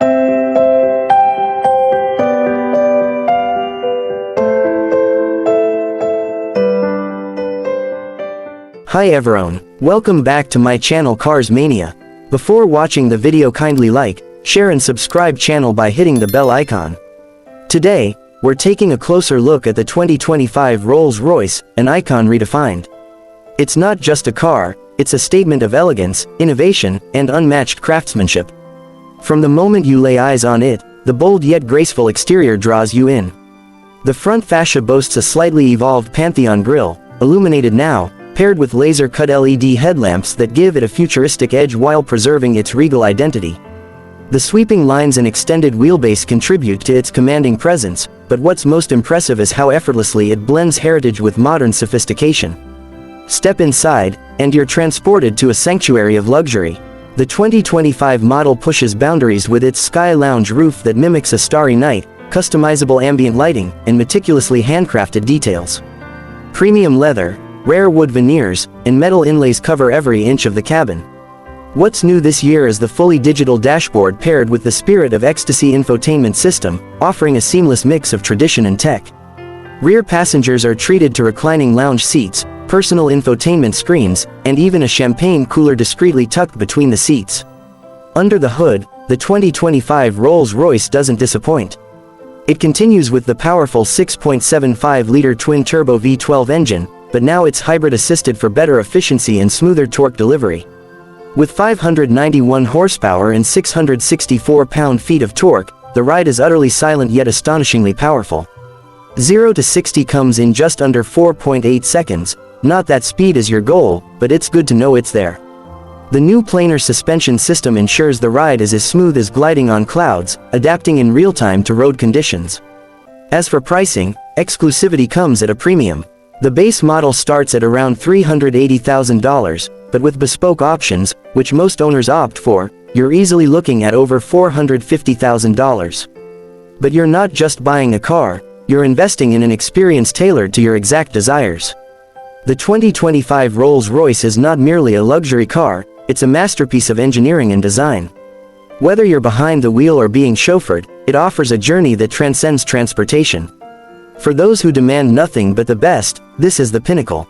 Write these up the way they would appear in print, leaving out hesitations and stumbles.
Hi everyone, welcome back to my channel Cars Mania. Before watching the video, kindly like, share and subscribe channel by hitting the bell icon. Today, we're taking a closer look at the 2025 Rolls Royce, an icon redefined. It's not just a car, it's a statement of elegance, innovation, and unmatched craftsmanship. From the moment you lay eyes on it, the bold yet graceful exterior draws you in. The front fascia boasts a slightly evolved Pantheon grille, illuminated now, paired with laser-cut LED headlamps that give it a futuristic edge while preserving its regal identity. The sweeping lines and extended wheelbase contribute to its commanding presence, but what's most impressive is how effortlessly it blends heritage with modern sophistication. Step inside, and you're transported to a sanctuary of luxury. The 2025 model pushes boundaries with its Sky Lounge roof that mimics a starry night, customizable ambient lighting, and meticulously handcrafted details. Premium leather, rare wood veneers, and metal inlays cover every inch of the cabin. What's new this year is the fully digital dashboard paired with the Spirit of Ecstasy infotainment system, offering a seamless mix of tradition and tech. Rear passengers are treated to reclining lounge seats, personal infotainment screens, and even a champagne cooler discreetly tucked between the seats. Under the hood, the 2025 Rolls-Royce doesn't disappoint. It continues with the powerful 6.75-liter twin-turbo V12 engine, but now it's hybrid-assisted for better efficiency and smoother torque delivery. With 591 horsepower and 664 pound-feet of torque, the ride is utterly silent yet astonishingly powerful. 0 to 60 comes in just under 4.8 seconds, not that speed is your goal, but it's good to know it's there. The new planar suspension system ensures the ride is as smooth as gliding on clouds, adapting in real time to road conditions. As for pricing, exclusivity comes at a premium. The base model starts at around $380,000, but with bespoke options, which most owners opt for, you're easily looking at over $450,000. But you're not just buying a car, you're investing in an experience tailored to your exact desires. The 2025 Rolls-Royce is not merely a luxury car, it's a masterpiece of engineering and design. Whether you're behind the wheel or being chauffeured, it offers a journey that transcends transportation. For those who demand nothing but the best, this is the pinnacle.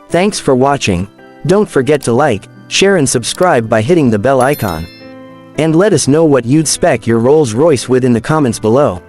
Thanks for watching. Don't forget to like, share and subscribe by hitting the bell icon. And let us know what you'd spec your Rolls Royce with in the comments below.